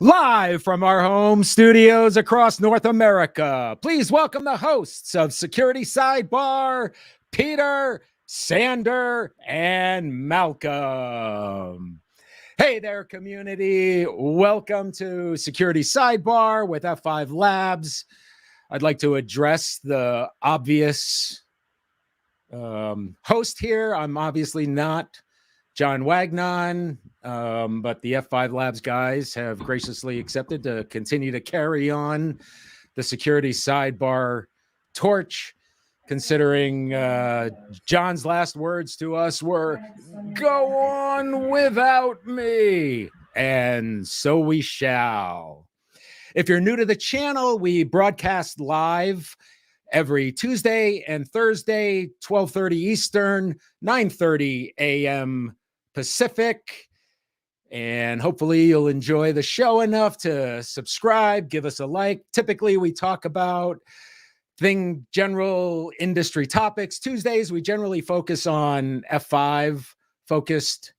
Live from our home studios across North America, please welcome the hosts of Security Sidebar, Peter, Sander, and Malcolm. Hey there, community. Welcome to Security Sidebar with F5 Labs. I'd like to address the obvious host here. I'm obviously not John Wagnon, but the F5 Labs guys have graciously accepted to continue to carry on the Security Sidebar torch, considering John's last words to us were, "Go on without me," and so we shall. If you're new to the channel, we broadcast live every Tuesday and Thursday, 12:30 Eastern, 9:30 a.m. Pacific, and hopefully you'll enjoy the show enough to subscribe, give us a like. Typically we talk about general industry topics. Tuesdays we generally focus on F5 focused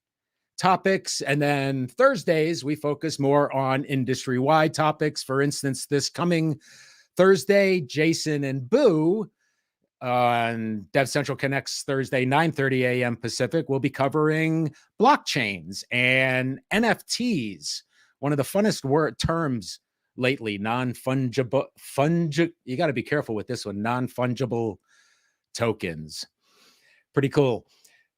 topics, and then Thursdays we focus more on industry-wide topics. For instance, this coming Thursday, Jason and Boo on Dev Central Connects Thursday, 9:30 a.m. Pacific, we'll be covering blockchains and NFTs. One of the funnest terms lately, non-fungible, you got to be careful with this one, non-fungible tokens. Pretty cool.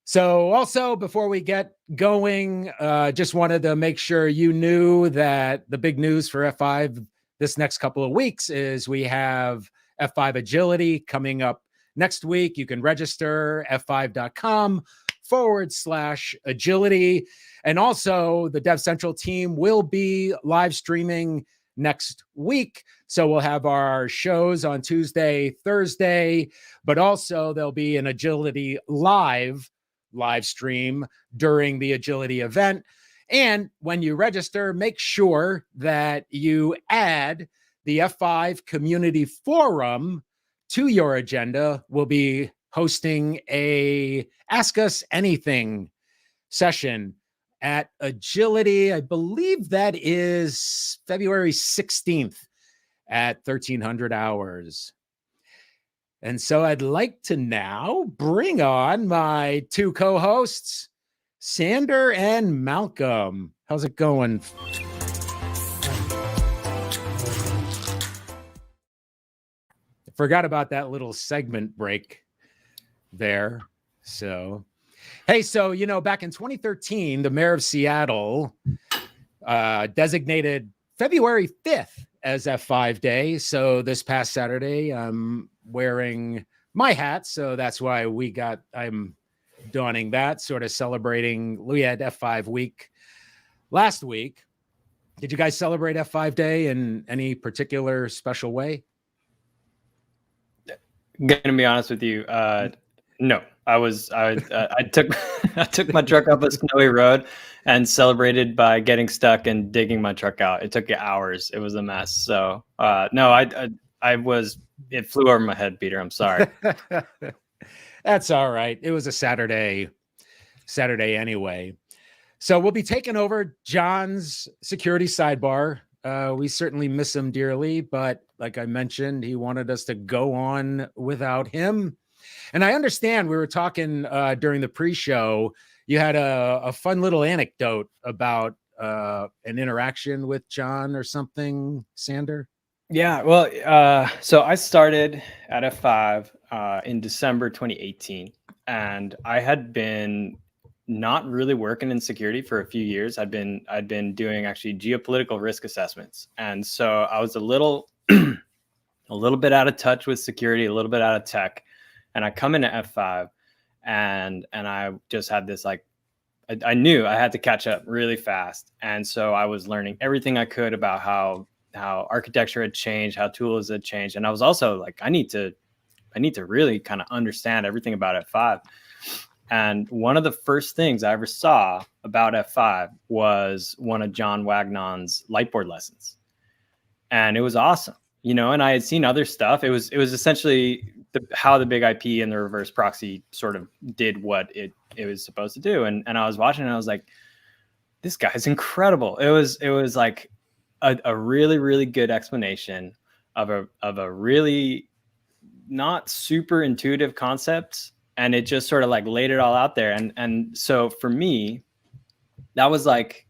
So also, before we get going, just wanted to make sure you knew that the big news for F5 this next couple of weeks is we have F5 Agility coming up next week. You can register f5.com/agility. And also the Dev Central team will be live streaming next week. So we'll have our shows on Tuesday, Thursday, but also there'll be an Agility live stream during the Agility event. And when you register, make sure that you add the F5 Community Forum to your agenda. We'll be hosting a Ask Us Anything session at Agility. I believe that is February 16th at 1300 hours. And so I'd like to now bring on my two co-hosts, Sander and Malcolm. How's it going? Forgot about that little segment break there. So, hey, so, back in 2013, the mayor of Seattle designated February 5th as F5 Day. So this past Saturday, I'm wearing my hat. So that's why I'm donning that, sort of celebrating. We had F5 week last week. Did you guys celebrate F5 Day in any particular special way? Gonna be honest with you, no. I took I took my truck up a snowy road and celebrated by getting stuck and digging my truck out. It took hours. It was a mess. So no, it flew over my head, Peter. I'm sorry. That's all right. It was a Saturday anyway. So we'll be taking over John's Security Sidebar. We certainly miss him dearly, but like I mentioned, he wanted us to go on without him. And I understand we were talking during the pre-show. You had a fun little anecdote about an interaction with John or something, Sander? Yeah, well, so I started at F5 in December 2018, and I had been not really working in security for a few years. I'd been doing actually geopolitical risk assessments, and so I was a little bit out of touch with security, a little bit out of tech. And I come into F5, and I just had this I knew I had to catch up really fast, and so I was learning everything I could about how architecture had changed, how tools had changed, and I was also like, I need to really kind of understand everything about F5. And one of the first things I ever saw about F5 was one of John Wagnon's Lightboard lessons, and it was awesome, and I had seen other stuff. It was essentially how the big IP and the reverse proxy sort of did what it was supposed to do. And I was watching and I was like, this guy's incredible. It was like a really, really good explanation of a really not super intuitive concept, and it just sort of like laid it all out there. And so for me, that was like,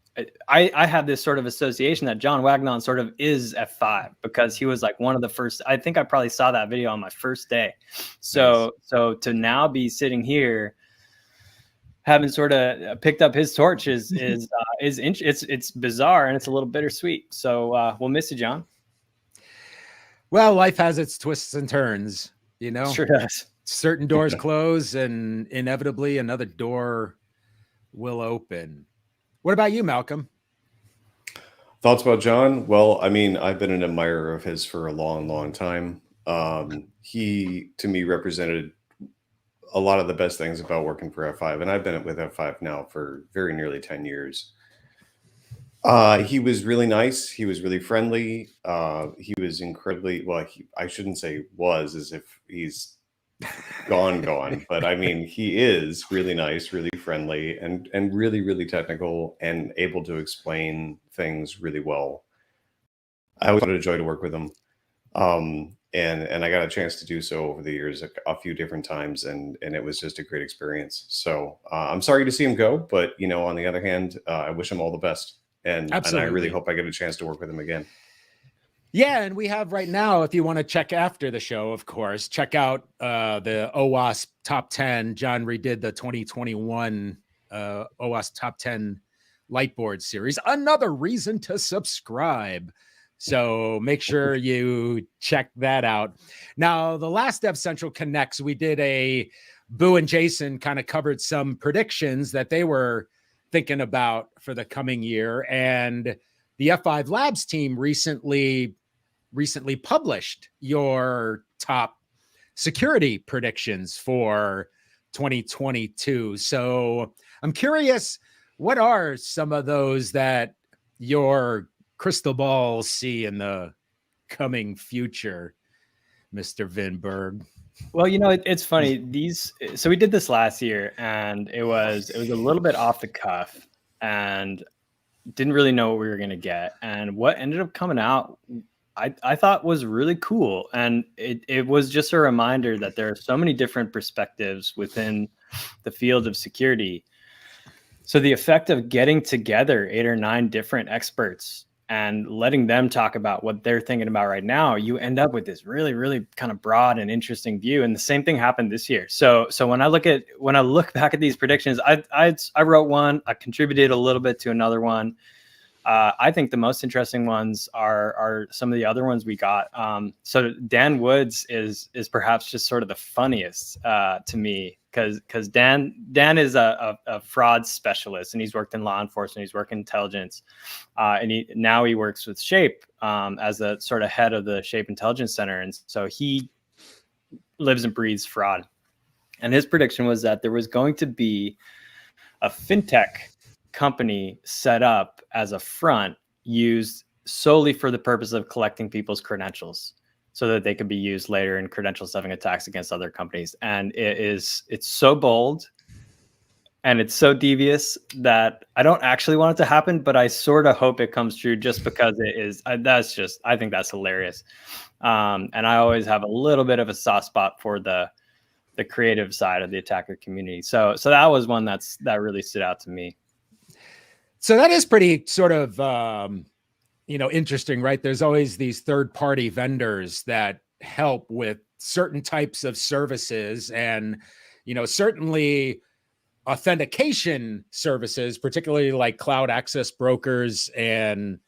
I have this sort of association that John Wagnon sort of is F5, because he was like one of the first. I think I probably saw that video on my first day. So to now be sitting here, having sort of picked up his torch is it's bizarre, and it's a little bittersweet. So we'll miss you, John. Well, life has its twists and turns, you know. Sure does. Certain doors close, and inevitably another door will open. What about you, Malcolm? Thoughts about John? Well, I mean, I've been an admirer of his for a long, long time. He, to me, represented a lot of the best things about working for F5, and I've been with F5 now for very nearly 10 years. He was really nice. He was really friendly. He was incredibly, well, I shouldn't say was, as if he's gone, but I mean, he is really nice, really friendly, and really, really technical, and able to explain things really well. I always found it a joy to work with him. And I got a chance to do so over the years a few different times, and it was just a great experience. So I'm sorry to see him go, but you know, on the other hand, I wish him all the best, and I really hope I get a chance to work with him again. Yeah, and we have right now, if you want to check after the show, of course, check out the OWASP Top 10. John redid the 2021 OWASP Top 10 Lightboard series. Another reason to subscribe. So make sure you check that out. Now, the last Dev Central Connects, we did Boo and Jason kind of covered some predictions that they were thinking about for the coming year. And the F5 Labs team recently published your top security predictions for 2022. So I'm curious, what are some of those that your crystal ball see in the coming future, Mr. Vinberg? Well, you know, it's funny. So we did this last year, and it was a little bit off the cuff, and didn't really know what we were going to get. And what ended up coming out, I thought was really cool. And it was just a reminder that there are so many different perspectives within the field of security. So the effect of getting together 8 or 9 different experts and letting them talk about what they're thinking about right now, you end up with this really, really kind of broad and interesting view. And the same thing happened this year. So when I look back at these predictions, I wrote one, I contributed a little bit to another one. I think the most interesting ones are some of the other ones we got. So Dan Woods is perhaps just sort of the funniest to me, because Dan is a fraud specialist, and he's worked in law enforcement, he's worked in intelligence, and he works with Shape as a sort of head of the Shape Intelligence Center, and so he lives and breathes fraud. And his prediction was that there was going to be a fintech company set up as a front used solely for the purpose of collecting people's credentials, so that they could be used later in credential stuffing attacks against other companies. And it's so bold and it's so devious that I don't actually want it to happen, but I sort of hope it comes true, just because it is. I think that's hilarious. And I always have a little bit of a soft spot for the creative side of the attacker community. So that was one that really stood out to me. So that is pretty sort of, interesting, right? There's always these third-party vendors that help with certain types of services, and, certainly authentication services, particularly like cloud access brokers and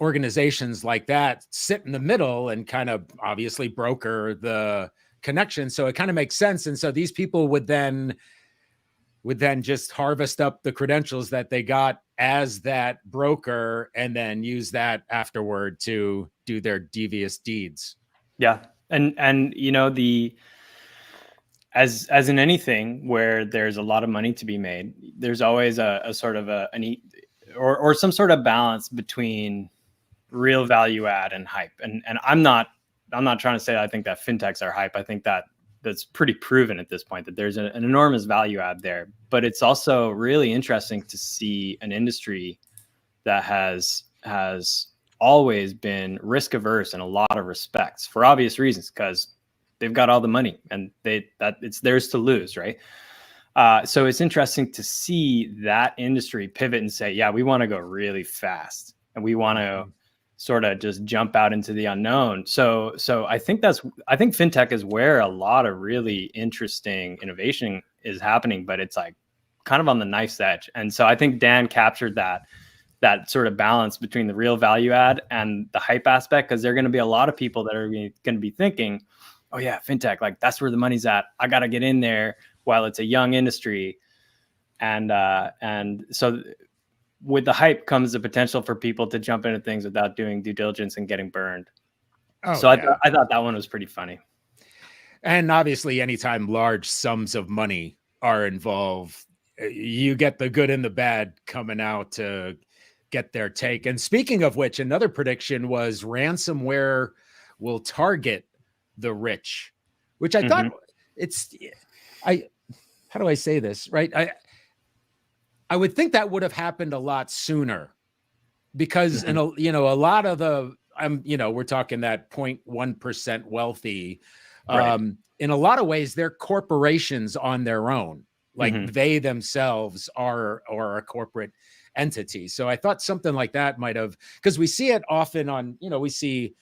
organizations like that, sit in the middle and kind of obviously broker the connection. So it kind of makes sense. And so these people would then just harvest up the credentials that they got as that broker, and then use that afterward to do their devious deeds. Yeah. And as in anything where there's a lot of money to be made, there's always a sort of or some sort of balance between real value add and hype. And I'm not trying to say I think that fintechs are hype. I think that's pretty proven at this point, that there's an enormous value add there. But it's also really interesting to see an industry that has has always been risk averse in a lot of respects for obvious reasons, because they've got all the money and it's theirs to lose, right? So it's interesting to see that industry pivot and say, yeah, we want to go really fast and we want to sort of just jump out into the unknown. So I think fintech is where a lot of really interesting innovation is happening, but it's like kind of on the knife's edge. And so I think Dan captured that sort of balance between the real value add and the hype aspect, because there are going to be a lot of people that are going to be thinking, oh yeah, fintech, like that's where the money's at. I got to get in there while it's a young industry. And so with the hype comes the potential for people to jump into things without doing due diligence and getting burned. So yeah. I thought that one was pretty funny. And obviously, anytime large sums of money are involved, you get the good and the bad coming out to get their take. And speaking of which, another prediction was ransomware will target the rich, which I thought how do I say this, right? I would think that would have happened a lot sooner, because in a lot of the we're talking that 0.1% wealthy. Right. In a lot of ways, they're corporations on their own. Like they themselves are a corporate entity. So I thought something like that might have, because we see it often on, we see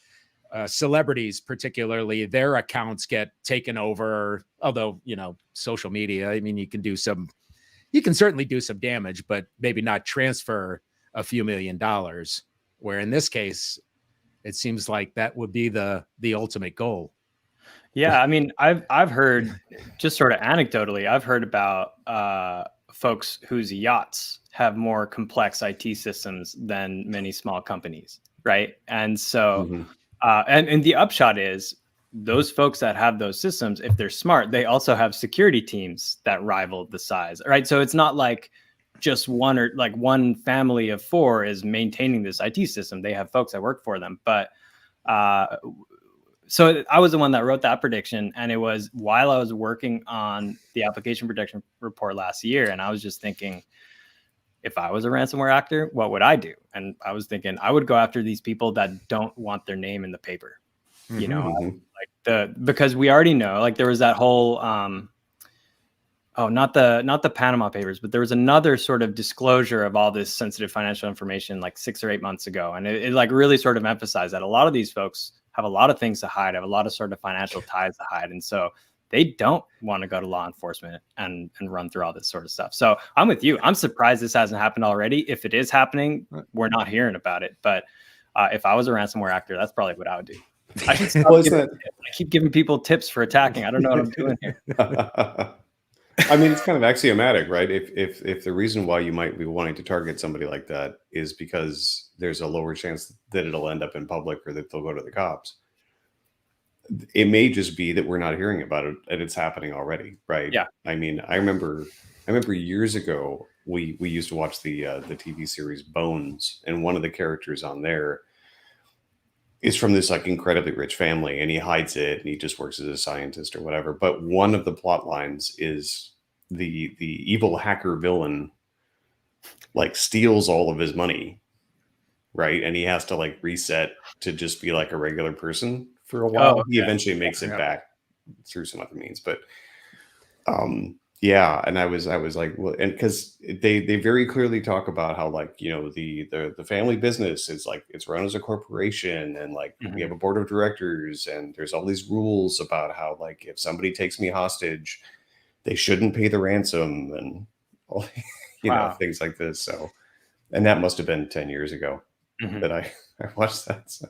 celebrities, particularly, their accounts get taken over. Although, social media, I mean, you can certainly do some damage, but maybe not transfer a few $1 million. Where in this case, it seems like that would be the ultimate goal. Yeah, I mean, I've heard, just sort of anecdotally, I've heard about folks whose yachts have more complex IT systems than many small companies, right? And so, and the upshot is, those folks that have those systems, if they're smart, they also have security teams that rival the size, right? So it's not like just one family of 4 is maintaining this IT system. They have folks that work for them. But so I was the one that wrote that prediction, and it was while I was working on the application protection report last year. And I was just thinking, if I was a ransomware actor, what would I do? And I was thinking I would go after these people that don't want their name in the paper, because we already know, like, there was that whole, not the Panama Papers, but there was another sort of disclosure of all this sensitive financial information like 6 or 8 months ago. And it like really sort of emphasized that a lot of these folks have a lot of things to hide, have a lot of sort of financial ties to hide. And so they don't want to go to law enforcement and run through all this sort of stuff. So I'm with you. I'm surprised this hasn't happened already. If it is happening, we're not hearing about it. But if I was a ransomware actor, that's probably what I would do. I should stop I keep giving people tips for attacking. I don't know what I'm doing here. I mean, it's kind of axiomatic, right? If the reason why you might be wanting to target somebody like that is because there's a lower chance that it'll end up in public or that they'll go to the cops, it may just be that we're not hearing about it and it's happening already, right? Yeah. I mean, I remember years ago we used to watch the TV series Bones, and one of the characters on there is from this like incredibly rich family, and he hides it and he just works as a scientist or whatever. But one of the plot lines is the evil hacker villain like steals all of his money, right? And he has to like reset to just be like a regular person for a while. He eventually makes it back through some other means, but yeah. And I was like, well, and because they very clearly talk about how, like, the family business is like, it's run as a corporation, and like we have a board of directors, and there's all these rules about how, like, if somebody takes me hostage, they shouldn't pay the ransom, and all, know, things like this. So, and that must have been 10 years ago that I watched that. So.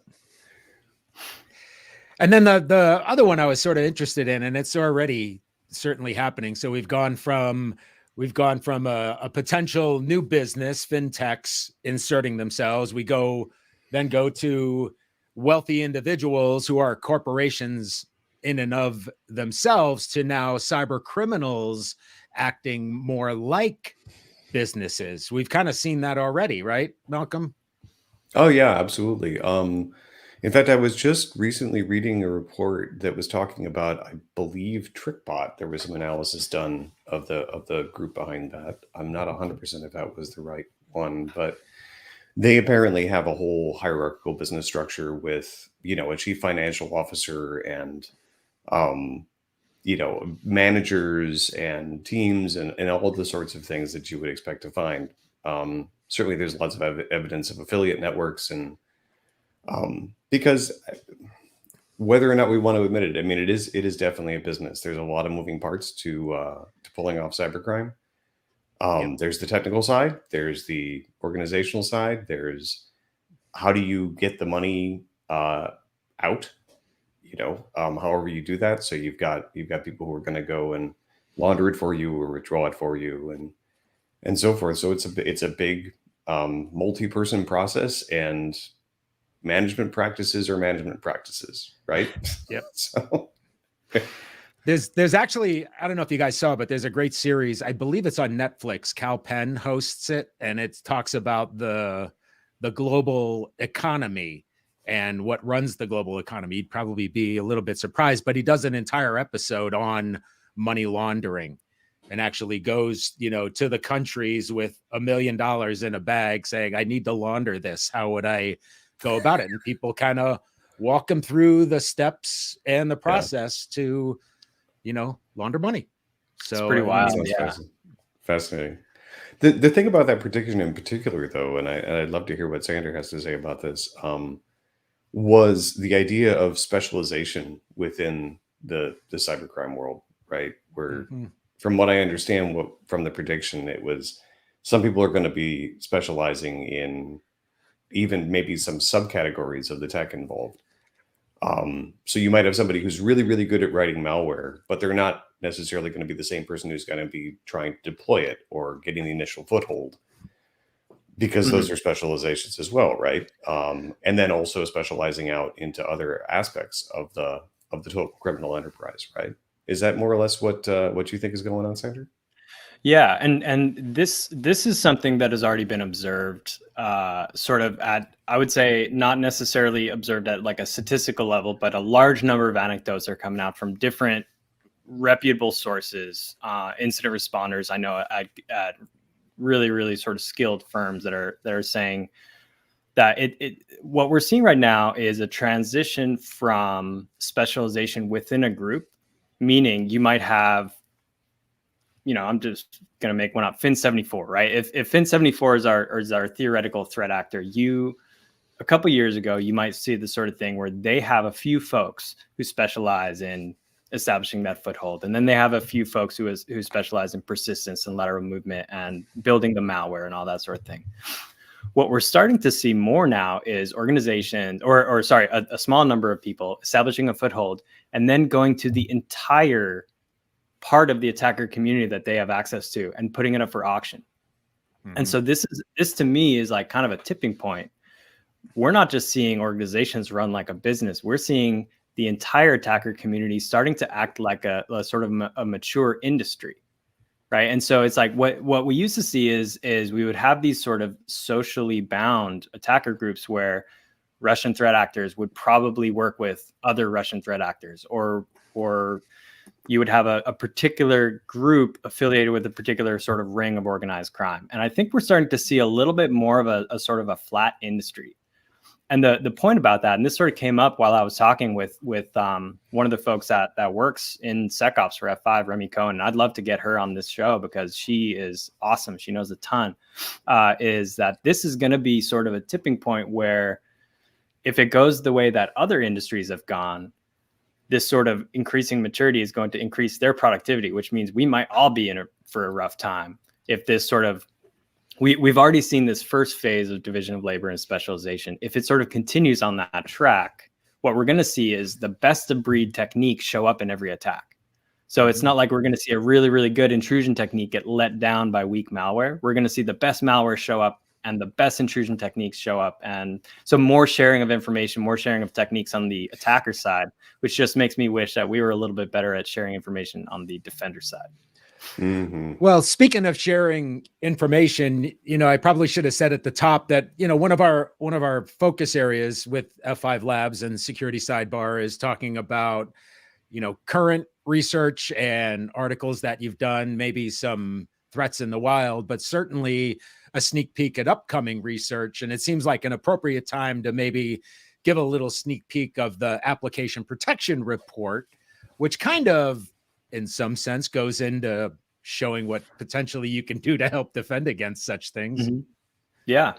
And then the other one I was sort of interested in, and it's already certainly happening. So we've gone from a potential new business, fintechs inserting themselves. We go to wealthy individuals who are corporations in and of themselves, to now cyber criminals acting more like businesses. We've kind of seen that already, right, Malcolm? Oh yeah, absolutely. In fact, I was just recently reading a report that was talking about, I believe, TrickBot. There was some analysis done of the group behind that. I'm not 100% if that was the right one, but They apparently have a whole hierarchical business structure with, a chief financial officer and, um, managers and teams and all of the sorts of things that you would expect to find. Certainly, there's lots of evidence of affiliate networks, and because whether or not we want to admit it, I mean, it is definitely a business. There's a lot of moving parts to pulling off cybercrime. There's the technical side, there's the organizational side, there's how do you get the money out, however you do that. So you've got people who are going to go and launder it for you or withdraw it for you and so forth. So it's a big multi-person process, and management practices are management practices, right? Yep. So There's actually, I don't know if you guys saw, but there's a great series. I believe it's on Netflix. Cal Penn hosts it, and it talks about the global economy and what runs the global economy. You'd probably be a little bit surprised, but he does an entire episode on money laundering and actually goes, to the countries with $1 million in a bag saying, I need to launder this. How would I go about it? And people kind of walk them through the steps and the process to launder money. So it's pretty wild. Yeah. Fascinating. The thing about that prediction in particular, though, and I'd love to hear what Sander has to say about this, was the idea of specialization within the cybercrime world, right? Where, from what I understand, from the prediction, it was some people are going to be specializing in even maybe some subcategories of the tech involved. So you might have somebody who's really, really good at writing malware, but they're not necessarily going to be the same person who's going to be trying to deploy it or getting the initial foothold, because those are specializations as well, right? And then also specializing out into other aspects of the total criminal enterprise, right? Is that more or less what you think is going on, Sandra? Yeah, and this is something that has already been observed, sort of at, I would say, not necessarily observed at like a statistical level, but a large number of anecdotes are coming out from different reputable sources, incident responders. I know at really, really sort of skilled firms that are saying that what we're seeing right now is a transition from specialization within a group, meaning you might have, I'm just going to make one up, Fin74, right? If Fin74 is our theoretical threat actor, a couple years ago, you might see the sort of thing where they have a few folks who specialize in establishing that foothold. And then they have a few folks who specialize in persistence and lateral movement and building the malware and all that sort of thing. What we're starting to see more now is organizations, or sorry, a small number of people establishing a foothold and then going to the entire part of the attacker community that they have access to and putting it up for auction. And so this to me is like kind of a tipping point. We're not just seeing organizations run like a business. We're seeing the entire attacker community starting to act like a sort of a mature industry, right? And so it's like what we used to see is we would have these sort of socially bound attacker groups where Russian threat actors would probably work with other Russian threat actors, or you would have a particular group affiliated with a particular sort of ring of organized crime. And I think we're starting to see a little bit more of a sort of a flat industry. And the point about that, and this sort of came up while I was talking with one of the folks that works in SecOps for F5, Remy Cohen, and I'd love to get her on this show because she is awesome. She knows a ton, is that this is going to be sort of a tipping point where if it goes the way that other industries have gone, this sort of increasing maturity is going to increase their productivity, which means we might all be in for a rough time if this sort of, we've already seen this first phase of division of labor and specialization. If it sort of continues on that track, what we're going to see is the best of breed techniques show up in every attack. So it's not like we're going to see a really, really good intrusion technique get let down by weak malware. We're going to see the best malware show up and the best intrusion techniques show up. And so more sharing of information, more sharing of techniques on the attacker side, which just makes me wish that we were a little bit better at sharing information on the defender side. Well, speaking of sharing information, I probably should have said at the top that, one of our focus areas with F5 Labs and Security Sidebar is talking about, current research and articles that you've done, maybe some threats in the wild, but certainly a sneak peek at upcoming research. And it seems like an appropriate time to maybe give a little sneak peek of the application protection report, which kind of, in some sense, goes into showing what potentially you can do to help defend against such things. Mm-hmm. Yeah.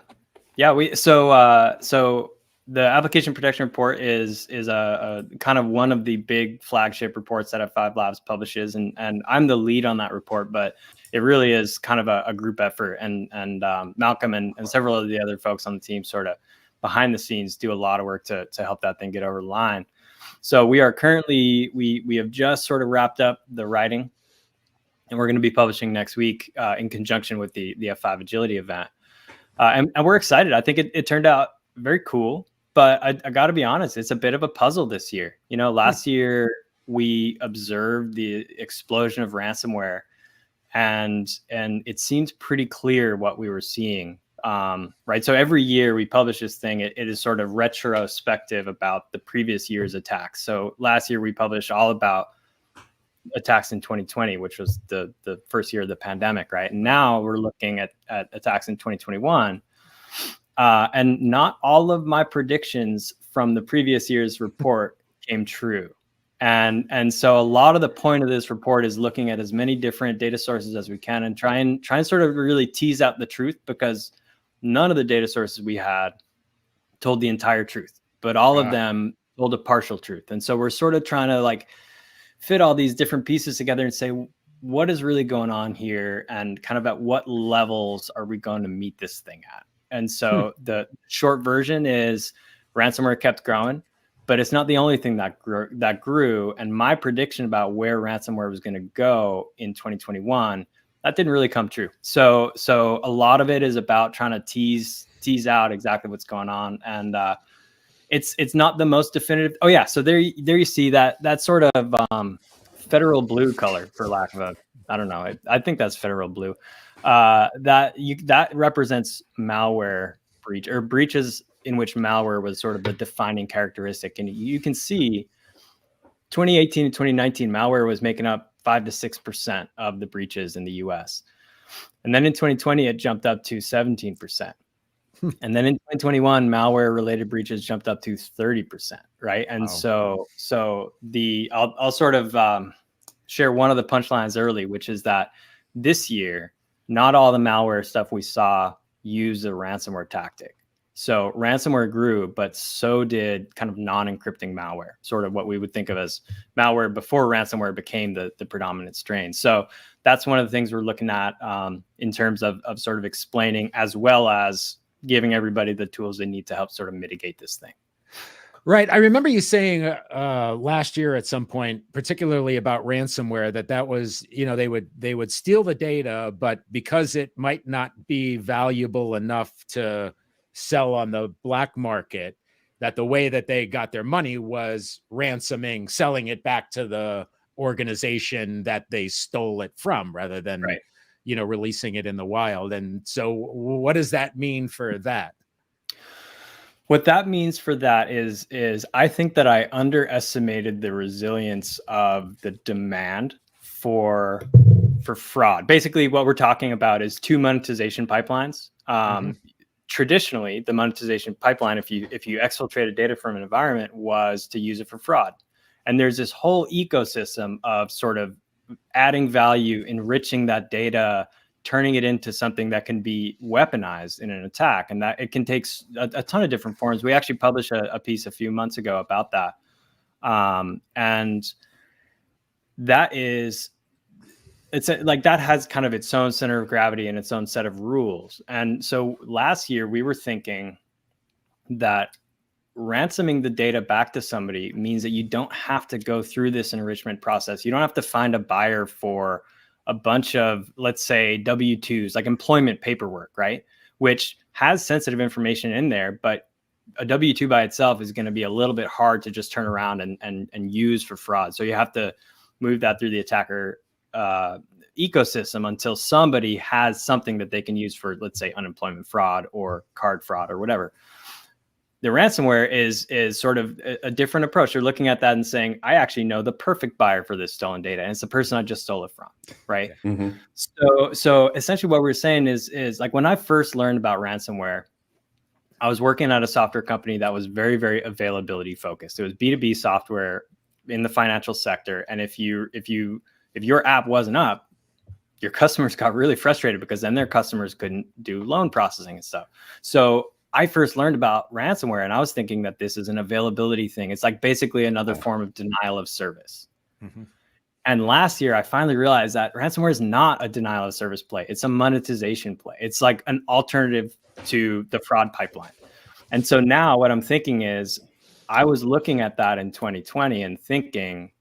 So the application protection report is a kind of one of the big flagship reports that F5 Labs publishes, and I'm the lead on that report, but it really is kind of a group effort, and Malcolm and several of the other folks on the team sort of behind the scenes do a lot of work to help that thing get over the line. So we are currently, we have just sort of wrapped up the writing, and we're going to be publishing next week in conjunction with the F5 Agility event. And we're excited. I think it turned out very cool, but I got to be honest, it's a bit of a puzzle this year. You know, last year we observed the explosion of ransomware, and it seemed pretty clear what we were seeing. Right. So every year we publish this thing, it is sort of retrospective about the previous year's attacks. So last year we published all about attacks in 2020, which was the first year of the pandemic, right? And now we're looking at attacks in 2021. And not all of my predictions from the previous year's report came true. And so a lot of the point of this report is looking at as many different data sources as we can and try and sort of really tease out the truth, because none of the data sources we had told the entire truth, but all of them told a partial truth. And so we're sort of trying to like fit all these different pieces together and say, what is really going on here? And kind of at what levels are we going to meet this thing at? And so the short version is ransomware kept growing, but it's not the only thing that grew. And my prediction about where ransomware was going to go in 2021, that didn't really come true. So a lot of it is about trying to tease out exactly what's going on. And it's not the most definitive. Oh yeah. So there you see that sort of federal blue color, for lack of a, I don't know. I think that's federal blue. That represents malware breach, or breaches in which malware was sort of the defining characteristic. And you can see 2018 and 2019, malware was making up 5 to 6% of the breaches in the US. And then in 2020, it jumped up to 17%. And then in 2021, malware related breaches jumped up to 30%. Right. And so I'll sort of share one of the punchlines early, which is that this year, not all the malware stuff we saw used a ransomware tactic. So ransomware grew, but so did kind of non-encrypting malware, sort of what we would think of as malware before ransomware became the predominant strain. So that's one of the things we're looking at in terms of sort of explaining, as well as giving everybody the tools they need to help sort of mitigate this thing. Right. I remember you saying last year at some point, particularly about ransomware, that was, you know, they would steal the data, but because it might not be valuable enough to sell on the black market, that the way that they got their money was ransoming, selling it back to the organization that they stole it from, rather than, you know, releasing it in the wild. And so what does that mean for that? What that means for that is I think that I underestimated the resilience of the demand for fraud. Basically, what we're talking about is two monetization pipelines. Traditionally, the monetization pipeline, if you exfiltrated data from an environment, was to use it for fraud. And there's this whole ecosystem of sort of adding value, enriching that data, turning it into something that can be weaponized in an attack. And that it can take a ton of different forms. We actually published a piece a few months ago about that. And that is, that has kind of its own center of gravity and its own set of rules. And so last year we were thinking that ransoming the data back to somebody means that you don't have to go through this enrichment process. You don't have to find a buyer for a bunch of, let's say, W-2s, like employment paperwork, right? Which has sensitive information in there, but a W-2 by itself is going to be a little bit hard to just turn around and use for fraud. So you have to move that through the attacker ecosystem until somebody has something that they can use for, let's say, unemployment fraud or card fraud or whatever. The ransomware is sort of a different approach. They're looking at that and saying, I actually know the perfect buyer for this stolen data, and it's the person I just stole it from, right? Mm-hmm. So essentially what we're saying is like when I first learned about ransomware, I was working at a software company that was very, very availability focused. It was B2B software in the financial sector. And if your app wasn't up, your customers got really frustrated because then their customers couldn't do loan processing and stuff. So I first learned about ransomware and I was thinking that this is an availability thing. It's like basically another form of denial of service. Mm-hmm. And last year, I finally realized that ransomware is not a denial of service play. It's a monetization play. It's like an alternative to the fraud pipeline. And so now what I'm thinking is I was looking at that in 2020 and thinking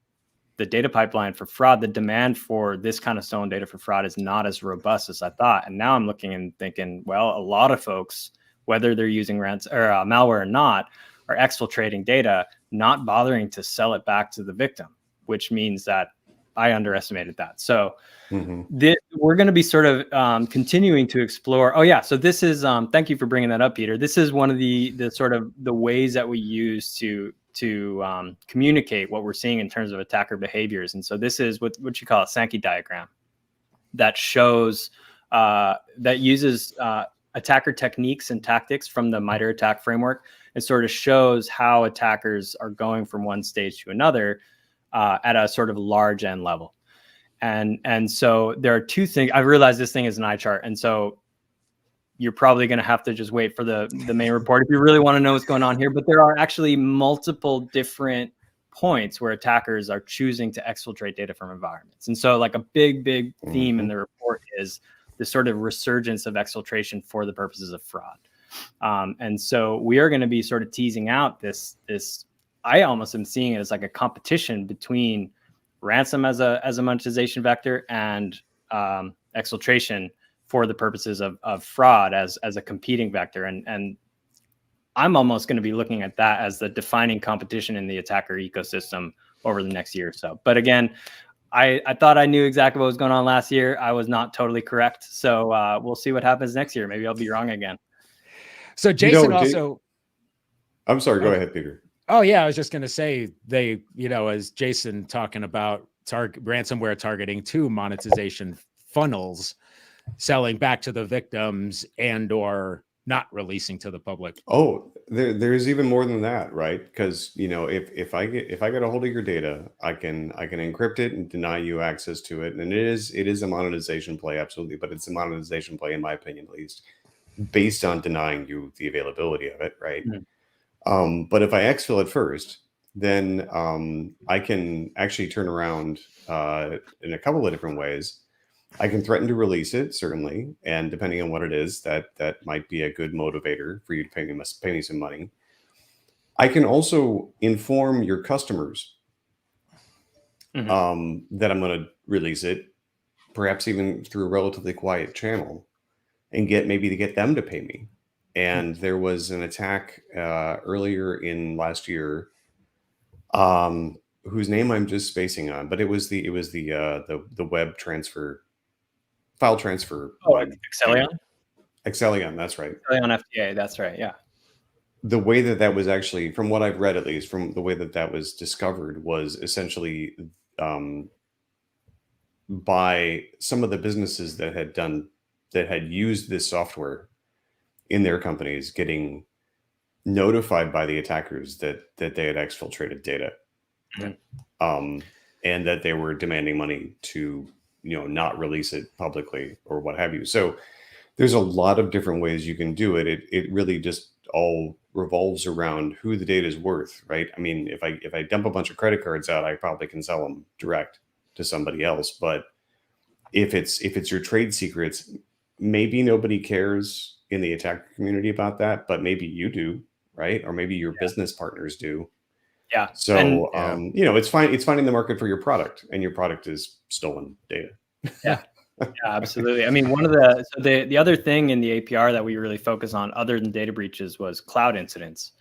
the data pipeline for fraud, the demand for this kind of stolen data for fraud is not as robust as I thought. And now I'm looking and thinking, well, a lot of folks, whether they're using malware or not, are exfiltrating data, not bothering to sell it back to the victim, which means that I underestimated that. So we're going to be sort of continuing to explore. Oh yeah. So this is, thank you for bringing that up, Peter. This is one of the sort of the ways that we use to communicate what we're seeing in terms of attacker behaviors. And so this is what you call a Sankey diagram that shows, that uses attacker techniques and tactics from the MITRE ATT&CK framework. It sort of shows how attackers are going from one stage to another at a sort of large N level. And so there are two things. I realize this thing is an eye chart. And so you're probably going to have to just wait for the main report if you really want to know what's going on here. But there are actually multiple different points where attackers are choosing to exfiltrate data from environments. And so like a big theme in the report is the sort of resurgence of exfiltration for the purposes of fraud. And so we are going to be sort of teasing out this, I almost am seeing it as like a competition between ransom as a monetization vector and exfiltration for the purposes of fraud as a competing vector. And I'm almost going to be looking at that as the defining competition in the attacker ecosystem over the next year or so. But again, I thought I knew exactly what was going on last year. I was not totally correct. So we'll see what happens next year. Maybe I'll be wrong again. So Jason also... I'm sorry, go ahead, Peter. Oh yeah, I was just going to say as Jason talking about ransomware targeting to monetization funnels, selling back to the victims and or not releasing to the public. Oh, there's even more than that, right? Because if I get a hold of your data, I can encrypt it and deny you access to it, and it is a monetization play, absolutely, but it's a monetization play, in my opinion, at least, based on denying you the availability of it, right? Mm-hmm. But if I exfil it first, then I can actually turn around in a couple of different ways. I can threaten to release it, certainly, and depending on what it is, that might be a good motivator for you to pay me some money. I can also inform your customers that I'm going to release it, perhaps even through a relatively quiet channel, and get them to pay me. And there was an attack earlier in last year, whose name I'm just spacing on, but it was the web transfer. File transfer. Oh, Excellion? Excellion, that's right. Excellion FTA, that's right, yeah. The way that was actually, from what I've read at least, from the way that was discovered, was essentially by some of the businesses that had used this software in their companies getting notified by the attackers that they had exfiltrated data. Mm-hmm. And that they were demanding money to not release it publicly or what have you. So there's a lot of different ways you can do it. It really just all revolves around who the data is worth, right? I mean, if I dump a bunch of credit cards out, I probably can sell them direct to somebody else. But if it's your trade secrets, maybe nobody cares in the attacker community about that, but maybe you do, right? Or maybe your business partners do. Yeah. So, it's finding the market for your product, and your product is stolen data. Yeah. Yeah, absolutely. I mean, one of the other thing in the APR that we really focus on, other than data breaches, was cloud incidents.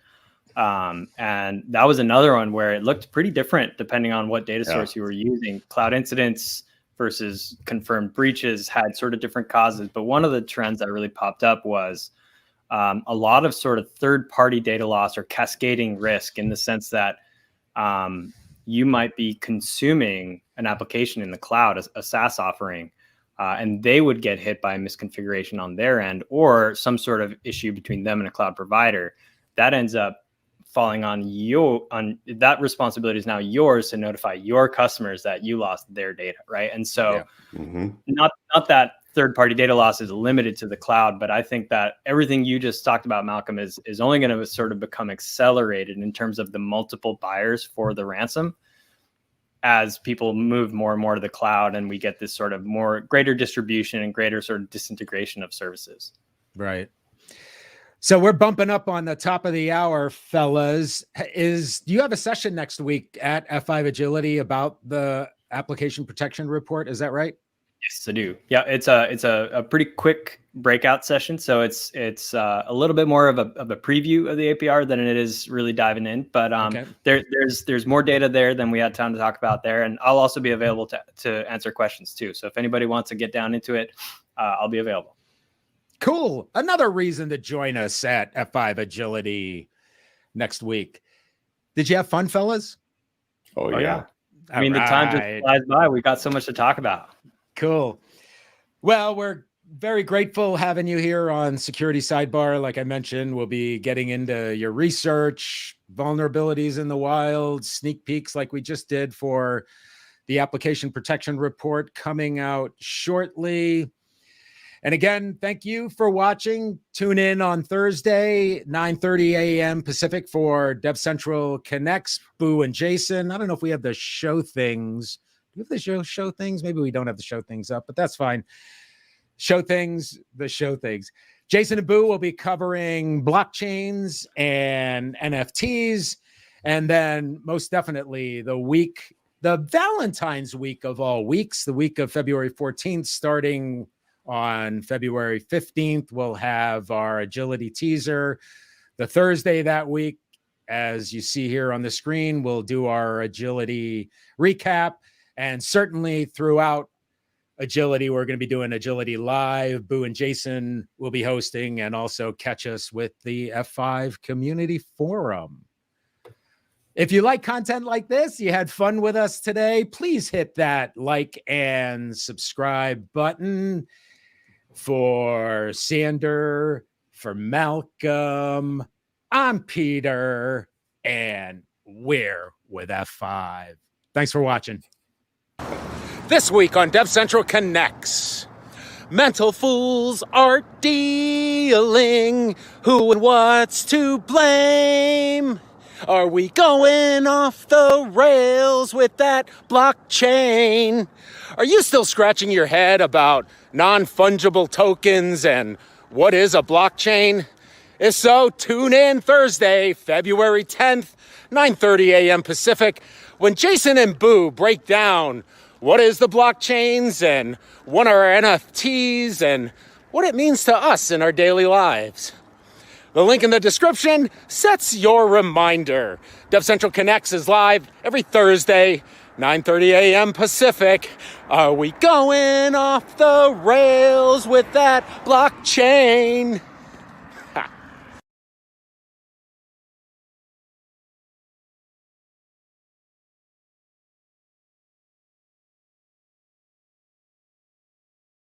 And that was another one where it looked pretty different depending on what data source you were using. Cloud incidents versus confirmed breaches had sort of different causes. But one of the trends that really popped up was a lot of sort of third-party data loss or cascading risk, in the sense that you might be consuming an application in the cloud, a SaaS offering, and they would get hit by a misconfiguration on their end, or some sort of issue between them and a cloud provider. That ends up falling on you. On that responsibility is now yours to notify your customers that you lost their data, right? And so, not that third-party data loss is limited to the cloud, but I think that everything you just talked about, Malcolm, is only going to sort of become accelerated in terms of the multiple buyers for the ransom, as people move more and more to the cloud, and we get this sort of greater distribution and greater sort of disintegration of services. Right. So we're bumping up on the top of the hour, fellas. Do you have a session next week at F5 Agility about the application protection report? Is that right? Yes, I do. Yeah, it's a pretty quick breakout session. So it's a little bit more of a preview of the APR than it is really diving in. But there's more data there than we had time to talk about there, and I'll also be available to answer questions too. So if anybody wants to get down into it, I'll be available. Cool. Another reason to join us at F5 Agility next week. Did you have fun, fellas? Oh yeah. I mean, the time just flies by. We got so much to talk about. Cool. Well, we're very grateful having you here on Security Sidebar. Like I mentioned, we'll be getting into your research, vulnerabilities in the wild, sneak peeks like we just did for the application protection report coming out shortly. And again, thank you for watching. Tune in on Thursday, 9:30 a.m. Pacific for Dev Central Connects. Boo and Jason. I don't know if we have the show things. Do we have the show things? Maybe we don't have the show things up, but that's fine. Show things. Jason and Boo will be covering blockchains and NFTs. And then most definitely the Valentine's week of all weeks, the week of February 14th, starting on February 15th, we'll have our Agility teaser. The Thursday that week, as you see here on the screen, we'll do our Agility recap. And certainly throughout Agility, we're going to be doing Agility Live. Boo and Jason will be hosting, and also catch us with the F5 Community Forum. If you like content like this, you had fun with us today, please hit that like and subscribe button. For Sander, for Malcolm, I'm Peter, and we're with F5. Thanks for watching. This week on Dev Central Connects, mental fools are dealing. Who and what's to blame? Are we going off the rails with that blockchain? Are you still scratching your head about non-fungible tokens and what is a blockchain? If so, tune in Thursday, February 10th, 9:30 a.m. Pacific, when Jason and Boo break down what is the blockchains and what are NFTs and what it means to us in our daily lives. The link in the description sets your reminder. Dev Central Connects is live every Thursday, 9:30 a.m. Pacific. Are we going off the rails with that blockchain?